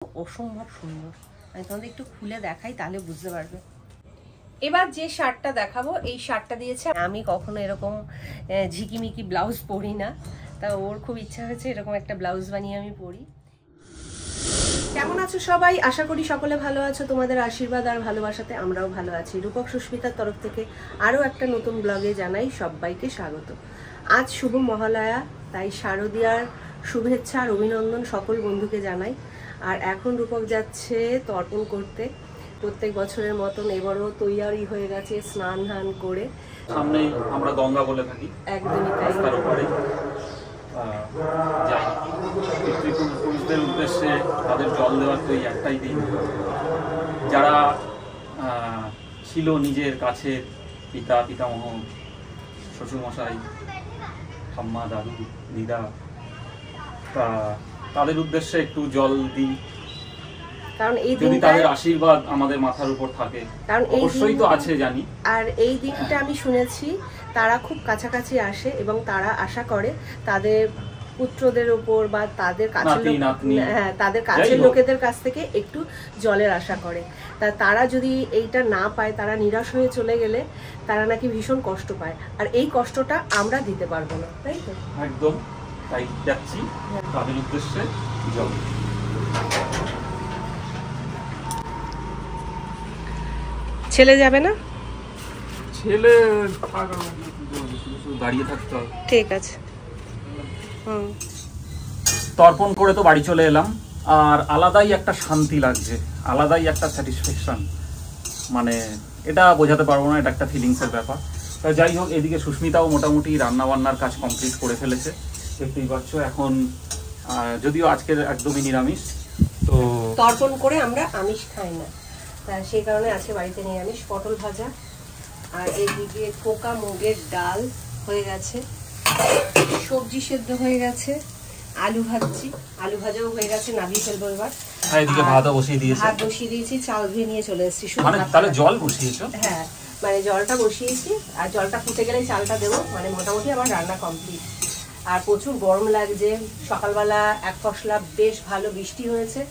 অসম্ভব সুন্দর। আমি তোমাদের একটু খুলে দেখাই, তাহলে বুঝতে পারবে। এবার যে শার্টটা দেখাবো, এই শার্টটা দিয়েছে। আমি কখনো এরকম ঝিকিমিকি ব্লাউজ পরি না, তা ওর খুব ইচ্ছা হয়েছে এরকম একটা ব্লাউজ বানিয়ে আমি পরি। কেমন আছো সবাই? আশা করি সকলে ভালো আছো। তোমাদের আশীর্বাদ আর ভালোবাসাতে আমরাও ভালো আছি। রূপক সুস্মিতার তরফ থেকে আরও একটা নতুন ব্লগে জানাই সবাইকে স্বাগত। আজ শুভ মহালয়া, তাই শারদীয়ার শুভেচ্ছা আর অভিনন্দন সকল বন্ধুকে জানাই। আর এখন রূপক যাচ্ছে তর্পণ করতে। প্রত্যেক বছরের মতন এবারও তৈয়ারি হয়ে গেছে, স্নান ধান করে। সামনে আমরা গঙ্গা বলে থাকি, একদমই তাই। তার উপরে যাই পিতৃপুরুষদের উদ্দেশ্যে তাদের জল দেওয়ার তো এই একটাই দিন। যারা ছিল নিজের কাছে, পিতা পিতামহ, শ্বশুরমশাই, ঠাম্মা, দাদু, দিদা, তাদের উদ্দেশ্যে একটু জল দিই, কারণ এই যদি তাদের আশীর্বাদ আমাদের মাথার উপর থাকে। কারণ অবশ্যই তো আছে জানি। আর এই দিনটা আমি শুনেছি তারা খুব কাছাকাছি আসে এবং তারা আশা করে তাদের পুত্রদের উপর বা তাদের কাছের লোকেদের কাছ থেকে একটু জলের আশা করে। তারা যদি এইটা না পায়, তারা নিরাশ হয়ে চলে গেলে তারা নাকি ভীষণ কষ্ট পায়, আর এই কষ্টটা আমরা দিতে পারবো না, তাই তো? একদম তাই যাচ্ছি তাদের উদ্দেশ্যে জল। ছেলে যাবে না? ছেলে দাঁড়িয়ে থাকতে হবে। ঠিক আছে। তর্পণ করে তো বাড়ি চলে এলাম, আর আলাদাই একটা শান্তি লাগছে, আলাদাই একটা স্যাটিসফ্যাকশন, মানে এটা বোঝাতে পারবো না, এটা একটা ফিলিংসের ব্যাপার। তা যাই হোক, এদিকে সুস্মিতাও মোটামুটি রান্নাবান্নার কাজ কমপ্লিট করে ফেলেছে, দেখতেই পাচ্ছ। এখন যদিও আজকের একদমই নিরামিষ, তো তর্পণ করে আমরা আমিষ খাই না, সেই কারণে আছে বাড়িতে নিরামিষ। পটল ভাজা, আর এইদিকে পোকা মুগের ডাল হয়ে গেছে, সবজি সেদ্ধ হয়ে গেছে, আলু ভাজছি, আলু ভাজাও হয়ে গেছে, নামিয়ে ফেলবো এবার। এদিকে ভাতও বসিয়ে দিয়েছি, ভাত বসিয়ে দিয়েছি, চাল ধুয়ে নিয়ে চলে এসেছি। মানে তাহলে জল বসিয়েছো? হ্যাঁ, মানে জলটা বসিয়েছি, আর জলটা ফুটে গেলে চালটা দেবো। মানে মোটামুটি আমার রান্না কমপ্লিট। আর প্রচুর গরম লাগছে। সকালবেলা এক ফসলা বেশ ভালো বৃষ্টি হয়েছে,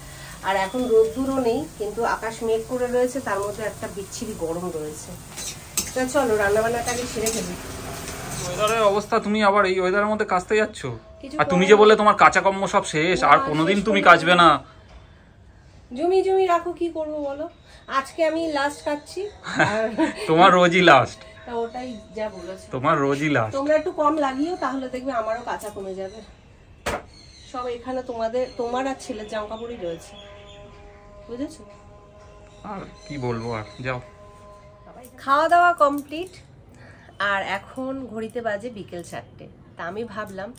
আর এখন রোদ্দুরও নেই, কিন্তু আকাশ মেঘ করে রয়েছে, তার মধ্যে একটা বিচ্ছিরি গরম রয়েছে। তা চলো রান্নাবান্নাটা আগে সেরে ফেলি। ওয়েদারের অবস্থা, তুমি আবার এই ওয়েদারের মধ্যে কাজতে যাচ্ছ? আর তুমি যে বললে তোমার কাঁচাকর্ম সব শেষ, আর কোনোদিন তুমি কাজবে না। জমি জমি রাখো, কি করব বলো। আজকে আমি লাস্ট কাটছি। তোমার রোজই লাস্ট। ওটাই যা বলেছো, তোমার রোজই লাস্ট। তোমরা একটু কম লাগিও, তাহলে দেখবে আমারও কাঁচা কমে যাবে। সব এখানে তোমার আর ছেলের জামা কাপড়ই রয়েছে, বুঝেছো? আর কি বলবো, আর যাও। খাওয়া দাওয়া কমপ্লিট, আর এখন ঘড়িতে বাজে বিকেল 4টে। তা আমি ভাবলাম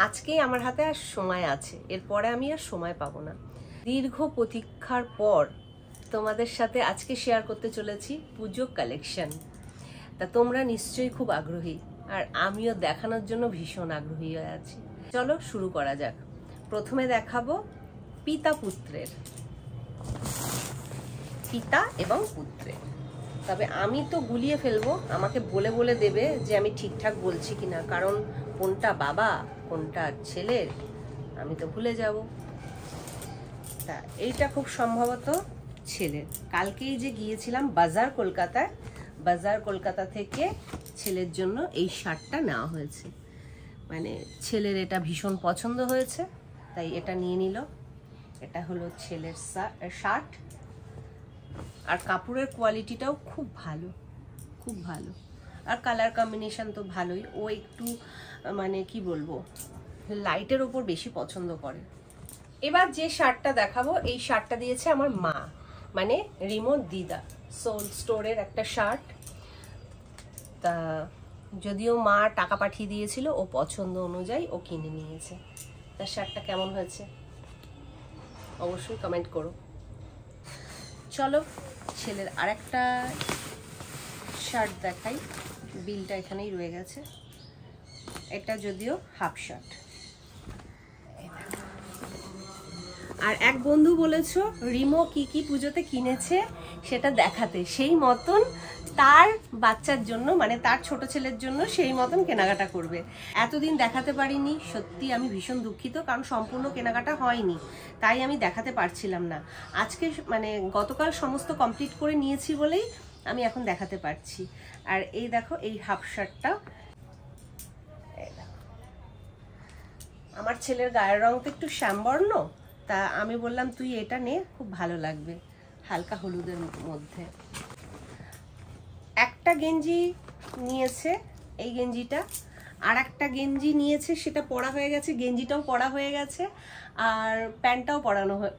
আজকেই আমার হাতে আর সময় আছে, এরপরে আমি আর সময় পাবো না। দীর্ঘ প্রতীক্ষার পর তোমাদের সাথে আজকে শেয়ার করতে চলেছি পুজো কালেকশন। তা তোমরা নিশ্চয়ই খুব আগ্রহী, আর আমিও দেখানোর জন্য ভীষণ আগ্রহী হয়ে আছি। চলো শুরু করা যাক। প্রথমে দেখাবো পিতা এবং পুত্রের। তবে আমি তো গুলিয়ে ফেলবো, আমাকে বলে বলে দেবে যে আমি ঠিকঠাক বলছি কিনা, কারণ কোনটা বাবা কোনটা ছেলের আমি তো ভুলে যাব। তা এইটা খুব সম্ভবত ছেলের। কালকেই যে গিয়েছিলাম বাজার কলকাতা থেকে ছেলের জন্য এই শার্টটা নেওয়া হয়েছে। মানে ছেলের এটা ভীষণ পছন্দ হয়েছে, তাই এটা নিয়ে নিল। এটা হলো ছেলের শার্ট, আর কাপড়ের কোয়ালিটিটাও খুব ভালো, খুব ভালো। আর কালার কম্বিনেশন তো ভালোই। ও একটু মানে কি বলবো, লাইটের ওপর বেশি পছন্দ করে। এবার যে শার্টটা দেখাবো, এই শার্টটা দিয়েছে আমার মা, মানে রিমোর দিদা। সোল স্টোরের একটা শার্ট। তা যদিও মা টাকা পাঠিয়ে দিয়েছিল, ও পছন্দ অনুযায়ী ও কিনে নিয়েছে। তার শার্টটা কেমন হয়েছে অবশ্যই কমেন্ট করো। চলো ছেলের আরেকটা শার্ট দেখাই, বিলটা এখানেই রয়ে গেছে। এটা যদিও হাফ শার্ট, আর এক বন্ধু বলেছো রিমো কি কি পুজোতে কিনেছে সেটা দেখাতে, সেই মতন তার বাচ্চার জন্য মানে তার ছোট ছেলের জন্য সেই মতন কেনাকাটা করবে। এতদিন দেখাতে পারিনি, সত্যি আমি ভীষণ দুঃখিত, কারণ সম্পূর্ণ কেনাকাটা হয়নি, তাই আমি দেখাতে পারছিলাম না। আজকে মানে গতকাল সমস্ত কমপ্লিট করে নিয়েছি বলেই আমি এখন দেখাতে পারছি। আর এই দেখো এই হাফ শার্টটা, আমার ছেলের গায়ের রং তো একটু শ্যামবর্ণ, তা আমি বললাম তুই এটা নে, খুব ভালো লাগবে হালকা হলুদের মধ্যে। একটা গেঞ্জি নিয়েছে, এই গেঞ্জিটা, আর একটা গেঞ্জি নিয়েছে, সেটা পরা হয়ে গেছে, গেঞ্জিটাও পরা হয়ে গেছে, আর প্যান্টটাও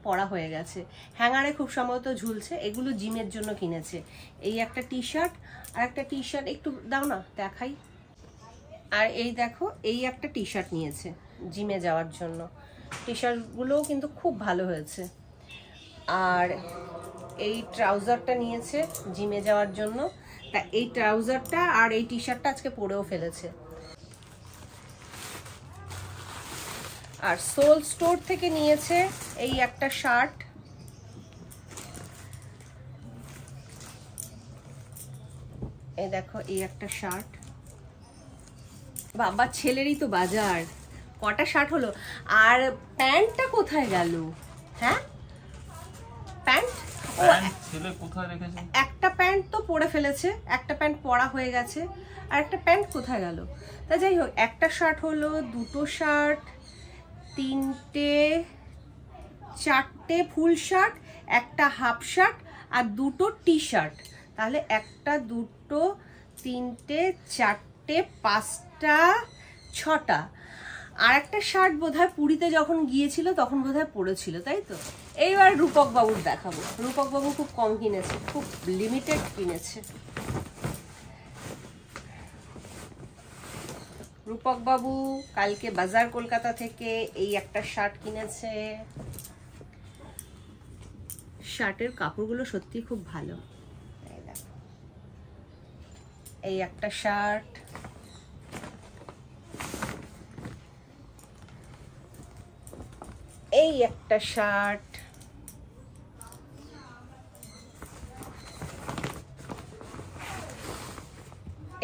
পরা হয়ে গেছে, হ্যাঙ্গারে খুব সম্ভবত ঝুলছে। এগুলো জিমের জন্য কিনেছে। এই একটা টি শার্ট, আর একটা টি শার্ট একটু দাও না দেখাই। আর এই দেখো এই একটা টি শার্ট নিয়েছে জিমে যাওয়ার জন্য। টি শার্টগুলোও কিন্তু খুব ভালো হয়েছে। আর এই ট্রাউজারটা নিয়েছে জিমে যাওয়ার জন্য, তা এই ট্রাউজারটা আর এই টি শার্টটা আজকে পরেও ফেলেছে। আর সোল স্টোর থেকে নিয়েছে এই একটা শার্ট, এই দেখো এই একটা শার্ট। বাবা ছেলেরই তো বাজার, কটা শার্ট হলো। আর প্যান্টটা কোথায় গেল? হ্যাঁ প্যান্ট, ও ছেলে কোথায় রেখেছে? একটা প্যান্ট তো পরে ফেলেছে, একটা প্যান্ট পরা হয়ে গেছে, আর একটা প্যান্ট কোথায় গেল? তা যাই হোক, একটা শার্ট হলো, দুটো শার্ট, তিনটে, চারটে ফুল শার্ট, একটা হাফ শার্ট, আর দুটো টি শার্ট। তাহলে একটা, দুটো, তিনটে, চারটে, পাঁচটা, ছটা। আর একটা শার্ট বোধহয় পুরীতে যখন গিয়েছিল তখন বোধহয় পরেছিল, তাই তো। এইবার রূপক বাবুর দেখাবো। রূপক বাবু খুব কম কিনেছে, খুব লিমিটেড কিনেছে। রূপক বাবু কালকে বাজার কলকাতা থেকে এই একটা শার্ট কিনেছে। শার্টের কাপড়গুলো সত্যি খুব ভালো। এই একটা শার্ট, এই একটা শার্ট,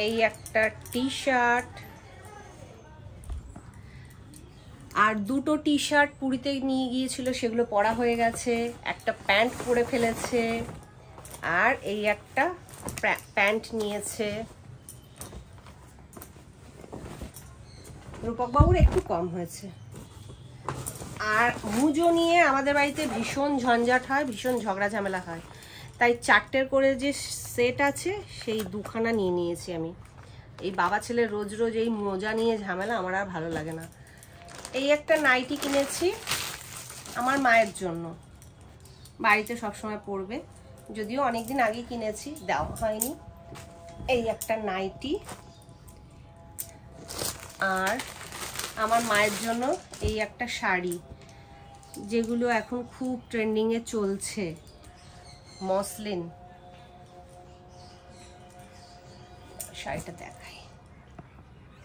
এই একটা টি শার্ট, আর দুটো টি শার্ট পুরীতে নিয়ে গিয়েছিল সেগুলো পরা হয়ে গেছে, একটা প্যান্ট পরে ফেলেছে, আর এই একটা প্যান্ট নিয়েছে। রূপক বাবুর একটু কম হয়েছে। আর মুজো নিয়ে আমাদের বাড়িতে ভীষণ ঝঞ্ঝাট হয়, ভীষণ ঝগড়া ঝামেলা হয়, তাই চারটের করে যে সেট আছে সেই দুখানা নিয়ে নিয়েছি আমি। এই বাবা ছেলে রোজ রোজ এই মোজা নিয়ে ঝামেলা আমার আর ভালো লাগে না। এই একটা নাইটি কিনেছি আমার মায়ের জন্য, বাড়িতে সবসময় পরবে, যদিও অনেকদিন আগে কিনেছি, দেওয়া হয়নি। এই একটা নাইটি। আর আমার মায়ের জন্য এই একটা শাড়ি, যেগুলো এখন খুব ট্রেন্ডিংয়ে চলছে, মসলিন। শাড়িটা দেখাই,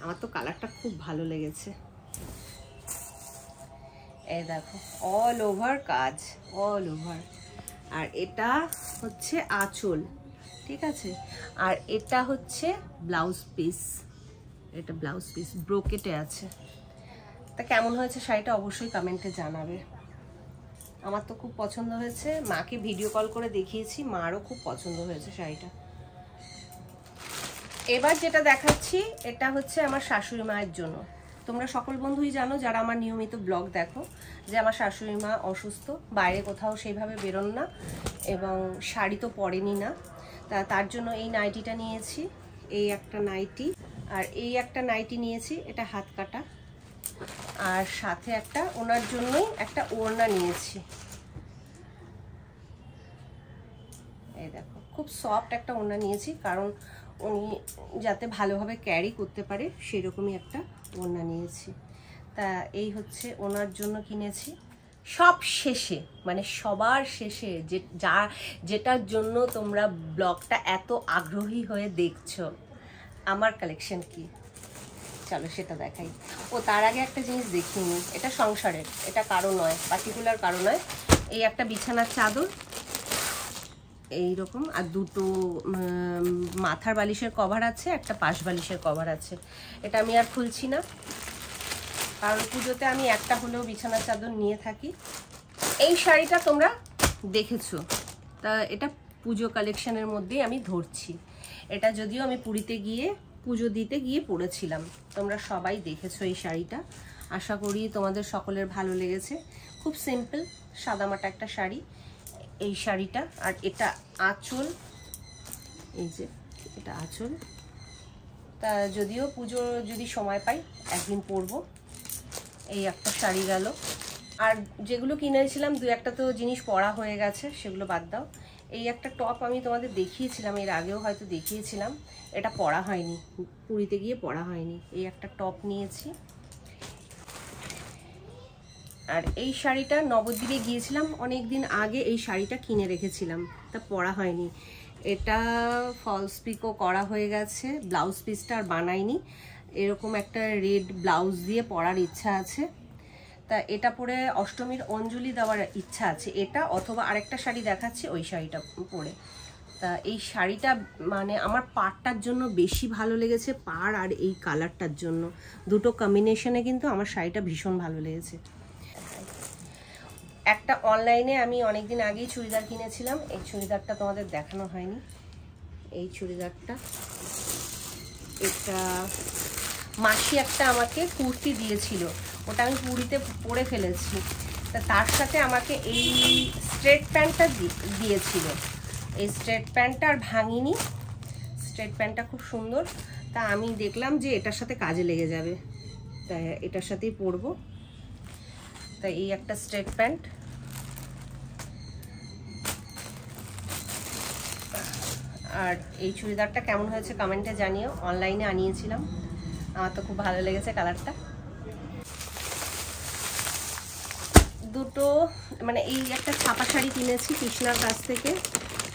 আমার তো কালারটা খুব ভালো লেগেছে। এই দেখো অল ওভার কাজ, অল ওভার। আর এটা হচ্ছে আঁচল, ঠিক আছে। আর এটা হচ্ছে ব্লাউজ পিস, এটা ব্লাউজ পিস ব্রোকেটে আছে। তা কেমন হয়েছে শাড়িটা অবশ্যই কমেন্টে জানাবে। আমার তো খুব পছন্দ হয়েছে, মাকে ভিডিও কল করে দেখিয়েছি, মারও খুব পছন্দ হয়েছে শাড়িটা। এবার যেটা দেখাচ্ছি এটা হচ্ছে আমার শাশুড়ি মায়ের জন্য। তোমরা সকল বন্ধুই জানো যারা আমার নিয়মিত ব্লগ দেখো যে আমার শাশুড়ি মা অসুস্থ, বাইরে কোথাও সেইভাবে বেরোন না, এবং শাড়ি তো পরেনি না, তার জন্য এই নাইটিটা নিয়েছি, এই একটা নাইটি। আর এই একটা নাইটি নিয়েছি, এটা হাত কাটা। আর সাথে একটা ওনার জন্যই একটা ওড়না নিয়েছি। এই দেখো খুব সফট একটা ওড়না নিয়েছি, কারণ উনি যাতে ভালোভাবে ক্যারি করতে পারে সেরকমই একটা ওড়না নিয়েছি। তা এই হচ্ছে ওনার জন্য কিনেছি। সব শেষে মানে সবার শেষে যেটার জন্য তোমরা ব্লগটা এত আগ্রহী হয়ে দেখছো, আমার কালেকশন কি চলো সেটা দেখাই। ও তার আগে একটা জিনিস দেখিনি, এটা সংসারের, এটা কারো নয়, পার্টিকুলার কারো নয়। এই একটা বিছানার চাদর এইরকম, আর দুটো মাথার বালিশের কভার আছে, একটা পাশ বালিশের কভার আছে। এটা আমি আর খুলছি না, কারণ পুজোতে আমি একটা হলেও বিছানার চাদর নিয়ে থাকি। এই শাড়িটা তোমরা দেখেছো, তা এটা পুজো কালেকশনের মধ্যেই আমি ধরছি। এটা যদিও আমি পুরীতে গিয়ে পুজো দিতে গিয়ে পরেছিলাম, তোমরা সবাই দেখেছো এই শাড়িটা। আশা করি তোমাদের সকলের ভালো লেগেছে। খুব সিম্পল সাদামাটা একটা শাড়ি এই শাড়িটা। আর এটা আঁচল, এই যে এটা আঁচল। তা যদিও পুজো যদি সময় পাই একদিন পরবো। এই একটা শাড়ি গেল। আর যেগুলো কিনেছিলাম দু একটা তো জিনিস পরা হয়ে গেছে, সেগুলো বাদ দাও। এই একটা টপ আমি তোমাদের দেখিয়েছিলাম, এর আগেও হয়তো দেখিয়েছিলাম, এটা পরা হয়নি, পুরীতে গিয়ে পরা হয়নি। এই একটা টপ নিয়েছি। আর এই শাড়িটা নবদ্বীপে গিয়েছিলাম অনেক দিন আগে, এই শাড়িটা কিনে রেখেছিলাম, তা পরা হয়নি। এটা ফলস পিকো করা হয়ে গেছে, ব্লাউজ পিসটা আর বানাইনি। এরকম একটা রেড ব্লাউজ দিয়ে পরার ইচ্ছা আছে, তা এটা পরে অষ্টমীর অঞ্জলি দেওয়ার ইচ্ছা আছে। এটা অথবা আরেকটা শাড়ি দেখাচ্ছি, ওই শাড়িটা পরে। তা এই শাড়িটা মানে আমার পাড়টার জন্য বেশি ভালো লেগেছে, পাড় আর এই কালারটার জন্য, দুটো কম্বিনেশনে কিন্তু আমার শাড়িটা ভীষণ ভালো লেগেছে। একটা অনলাইনে আমি অনেকদিন আগেই চুড়িদার কিনেছিলাম, এই চুড়িদারটা তোমাদের দেখানো হয়নি। এই চুড়িদারটা, এটা মাসি একটা আমাকে কুর্তি দিয়েছিল, ওটা আমি পুরীতে পরে ফেলেছি। তা তার সাথে আমাকে এই স্ট্রেট প্যান্টটা দিয়েছিল। এই স্ট্রেট প্যান্টটা আর ভাঙিনি, স্ট্রেট প্যান্টটা খুব সুন্দর। তা আমি দেখলাম যে এটার সাথে কাজে লেগে যাবে, তাই এটার সাথেই পরবো। তাই এই একটা স্ট্রেট প্যান্ট। আর এই চুড়িদারটা কেমন হয়েছে কমেন্টে জানিও, অনলাইনে আনিয়েছিলাম, আমার তো খুব ভালো লেগেছে কালারটা। দুটো মানে এই একটা ছাপা শাড়ি কিনেছি কৃষ্ণার কাছ থেকে,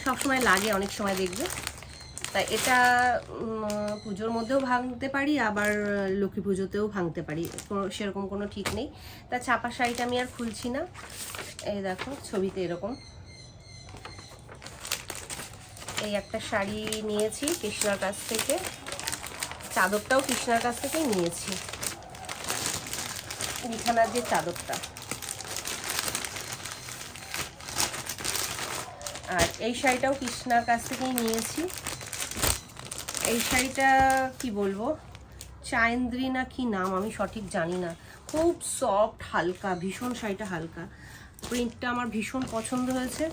সবসময় লাগে, অনেক সময় দেখবে। তা এটা পুজোর মধ্যেও ভাঙতে পারি, আবার লক্ষ্মী পুজোতেও ভাঙতে পারি, সেরকম কোনো ঠিক নেই। তা ছাপা শাড়িটা আমি আর খুলছি না। এই দেখো ছবিতে এরকম। এই একটা শাড়ি নিয়েছি কৃষ্ণার কাছ থেকে, চাদরটাও কৃষ্ণার কাছ থেকেই নিয়েছি, বিছানার যে চাদরটা। আর এই শাড়িটাও কৃষ্ণার কাছ থেকেই নিয়েছি। এই শাড়িটা কি বলবো, চাইন্দ্রি না কি নাম, আমি সঠিক জানি না। খুব সফট, হালকা, ভীষণ শাড়িটা হালকা। প্রিন্টটা আমার ভীষণ পছন্দ হয়েছে,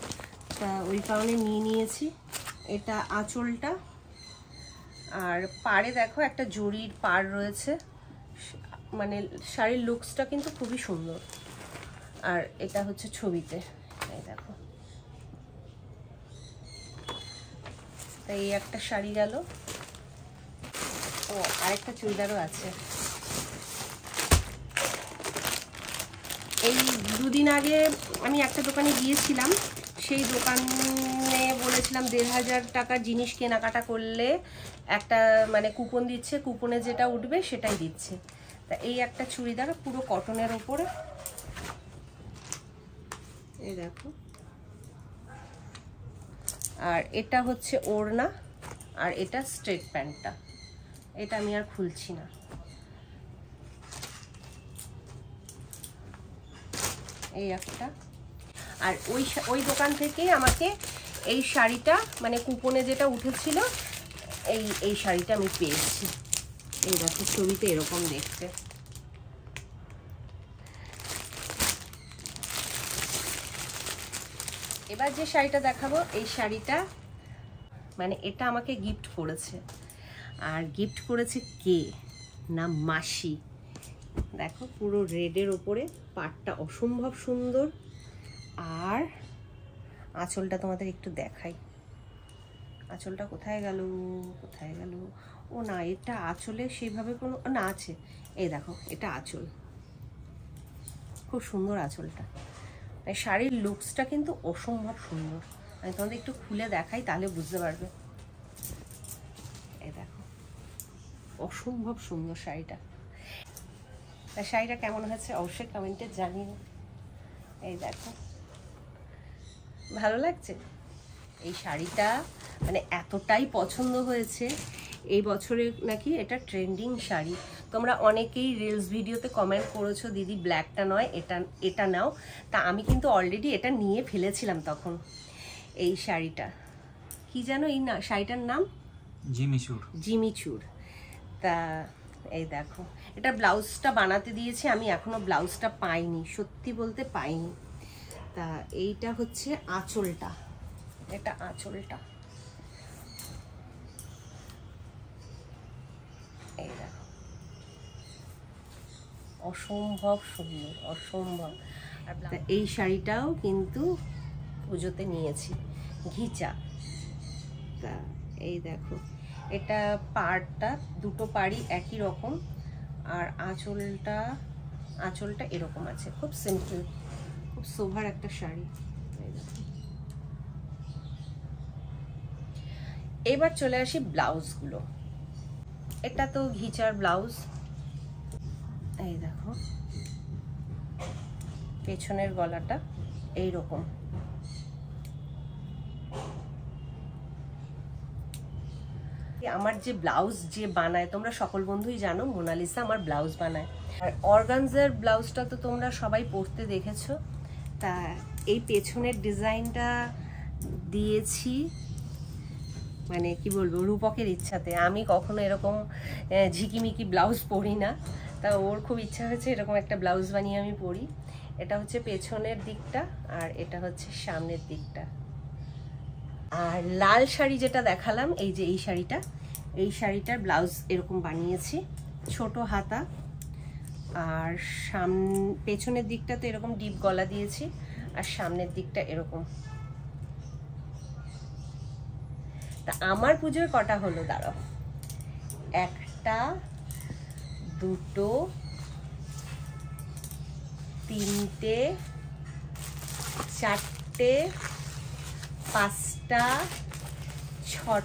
তা ওই কারণে নিয়েছি। এটা আঁচলটা, আর পাড়ে দেখো একটা জরির পাড় রয়েছে, মানে শাড়ির লুকসটা কিন্তু খুবই সুন্দর। আর এটা হচ্ছে ছবিতে, এই দেখো। তাই এই একটা শাড়ি গেল। ও আরেকটা চুড়িদারও আছে। এই দুদিন আগে আমি একটা দোকানে গিয়েছিলাম, সেই দোকানে বলেছিলাম 1500 টাকার জিনিস কেনাকাটা করলে একটা মানে কুপন দিচ্ছে, কুপনে যেটা উঠবে সেটাই দিচ্ছে। তা এই একটা চুড়িদার পুরো কটনের ওপরে, এই দেখো। আর এটা হচ্ছে ওড়না, আর এটা স্ট্রেট প্যান্টটা। এটা আমি আর খুলছি না। এই একটা। আর ওই দোকান থেকেই আমাকে এই শাড়িটা মানে কুপনে যেটা উঠেছিল, এই শাড়িটা আমি পেয়েছি। এই দেখো ছবিতে এরকম দেখতে। এবার যে শাড়িটা দেখাবো, এই শাড়িটা মানে এটা আমাকে গিফট করেছে। আর গিফট করেছে কে না, মাসি। দেখো পুরো রেডের ওপরে, পাড়টা অসম্ভব সুন্দর। আর আঁচলটা তোমাদের একটু দেখাই, আঁচলটা কোথায় গেল, কোথায় গেল? ও না, এটা আঁচলে সেইভাবে কোনো না আছে। এই দেখো, এটা আঁচল, খুব সুন্দর আঁচলটা। শাড়ির লুকসটা কিন্তু অসম্ভব সুন্দর। আমি তোমাদের একটু খুলে দেখাই, তাহলে বুঝতে পারবে। এই দেখো, অসম্ভব সুন্দর শাড়িটা। শাড়িটা কেমন হয়েছে অবশ্যই কমেন্টে জানিও। এই দেখো, ভালো লাগছে এই শাড়িটা, মানে এতটাই পছন্দ হয়েছে। এই বছরে নাকি এটা ট্রেন্ডিং শাড়ি। তোমরা অনেকেই রিলস ভিডিওতে কমেন্ট করেছো দিদি ব্ল্যাকটা নয় এটা নাও। তা আমি কিন্তু অলরেডি এটা নিয়ে ফেলেছিলাম তখন। এই শাড়িটা কি জানো, এই না শাড়িটার নাম জিমিচুর। তা এই দেখো, এটা ব্লাউজটা বানাতে দিয়েছি আমি, এখনো ব্লাউজটা পাইনি, সত্যি বলতে পাইনি। তা এইটা হচ্ছে আঁচলটা, এটা আঁচলটা। এই দেখো, অসম্ভব সুন্দর, অসম্ভব। আর এই শাড়িটাও কিন্তু পুজোতে নিয়েছি, ঘিচা। তা এই দেখো, এটা পাড়টা, দুটো পাড়ই একই রকম, আর আঁচলটা এরকম আছে, খুব সিম্পল, খুব সোভার একটা শাড়ি। এবার চলে আসি ব্লাউজগুলো। এটা তো ঘিচার ব্লাউজ। এই দেখো, পেছনের গলাটা এইরকম। আমার যে ব্লাউজ যে বানায়, তোমরা সকল বন্ধুই জানো মোনালিসা আমার ব্লাউজ বানায়। আর অর্গানজার ব্লাউজটা তো তোমরা সবাই পরতে দেখেছো। তা এই পেছনের ডিজাইনটা দিয়েছি, মানে কি বলবো, রূপকের ইচ্ছাতে। আমি কখনো এরকম ঝিকিমিকি ব্লাউজ পরি না, তা ওর খুব ইচ্ছা হয়েছে এরকম একটা ব্লাউজ বানিয়ে আমি পরি। এটা হচ্ছে পেছনের দিকটা, আর এটা হচ্ছে সামনের দিকটা। আর লাল শাড়ি যেটা দেখালাম, এই যে এই শাড়িটার ব্লাউজ এরকম বানিয়েছি, ছোট হাতা, আর পেছনের দিকটাতে এরকম ডিপ গলা দিয়েছি, আর সামনের দিকটা এরকম। তা আমার পুজোর কটা হলো দাঁড়াও, 1 2 3 4 5 6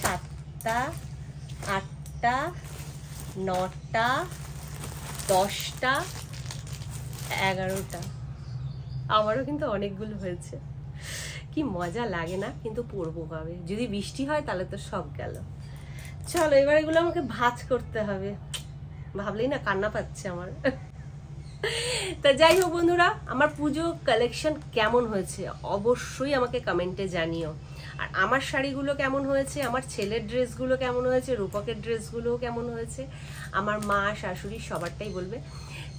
7 8 9 10 11টা। আমারও কিন্তু অনেকগুলো হয়েছে। কি মজা লাগে না? কিন্তু পরবো ভাবে, যদি বৃষ্টি হয় তাহলে তো সব গেল। চলো এবার এগুলো আমাকে ভাঁজ করতে হবে, ভাবলেই না কান্না পাচ্ছে আমার। তা যাই হোক বন্ধুরা, আমার পুজো কালেকশন কেমন হয়েছে অবশ্যই আমাকে কমেন্টে জানিও। আর আমার শাড়িগুলো কেমন হয়েছে, আমার ছেলের ড্রেসগুলো কেমন হয়েছে, রূপকের ড্রেসগুলো কেমন হয়েছে, আমার মা শাশুড়ি সবারটাই বলবে।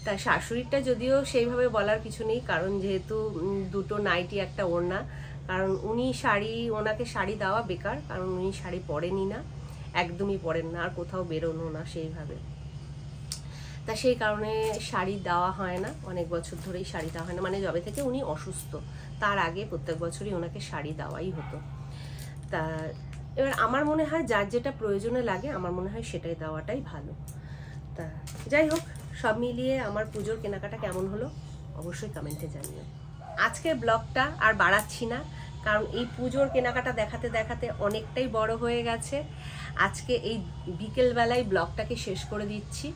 তা শাশুড়িটা যদিও সেইভাবে বলার কিছু নেই, কারণ যেহেতু দুটো নাইটি একটা ওড়না, কারণ ওনাকে শাড়ি দেওয়া বেকার, কারণ উনি শাড়ি পরেনই না, একদমই পরেন না, আর কোথাও বেরোনো না সেইভাবে। তা সেই কারণে শাড়ি দেওয়া হয় না, অনেক বছর ধরেই শাড়ি দেওয়া হয় না, মানে যবে থেকে উনি অসুস্থ তার আগে প্রত্যেক বছরই ওনাকে শাড়ি দেওয়াই হতো। তা এবার আমার মনে হয় যার যেটা প্রয়োজনে লাগে, আমার মনে হয় সেটাই দেওয়াটাই ভালো। তা যাই হোক, সব মিলিয়ে আমার পুজোর কেনাকাটা কেমন হলো অবশ্যই কমেন্টে জানিও। আজকের ব্লগটা আর বাড়াচ্ছি না, কারণ এই পুজোর কেনাকাটা দেখাতে দেখাতে অনেকটাই বড় হয়ে গেছে। আজকে এই বিকেলবেলায় ব্লগটাকে শেষ করে দিচ্ছি।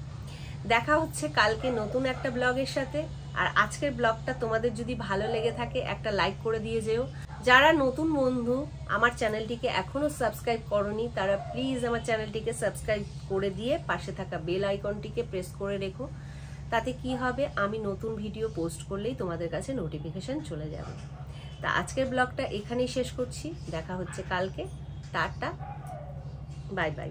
দেখা হচ্ছে কালকে নতুন একটা ব্লগের সাথে। আর আজকের ব্লগটা তোমাদের যদি ভালো লেগে থাকে একটা লাইক করে দিয়ে যেও। যারা নতুন বন্ধু আমার চ্যানেলটিকে এখনো সাবস্ক্রাইব করনি, তারা প্লিজ আমার চ্যানেলটিকে সাবস্ক্রাইব করে দিয়ে পাশে থাকা বেল আইকনটিকে প্রেস করে রেখো। তাতে কি হবে, আমি নতুন ভিডিও পোস্ট করলেই তোমাদের কাছে নোটিফিকেশন চলে যাবে। তা আজকের ব্লগটা এখানেই শেষ করছি, দেখা হচ্ছে কালকে। Tata, bye bye.